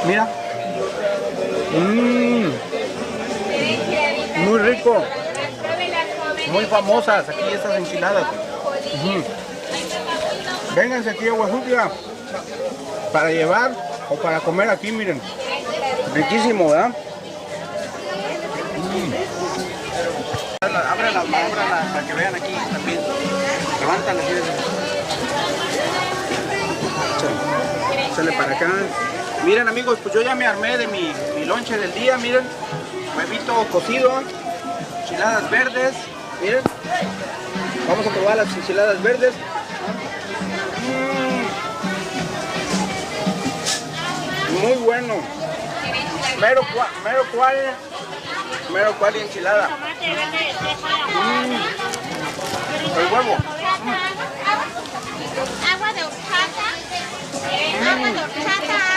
Mira. Muy rico. Muy famosas aquí estas enchiladas. Vénganse aquí a Guajutla para llevar o para comer aquí, miren. Riquísimo, ¿verdad? Ábrala para que vean aquí también. Levántala. Sale para acá. Miren amigos, pues yo ya me armé de mi lonche del día, miren. Huevito cocido, enchiladas verdes, miren. Vamos a probar las enchiladas verdes. Muy bueno. Mero cual enchilada. El huevo. Agua de horchata. Agua de horchata.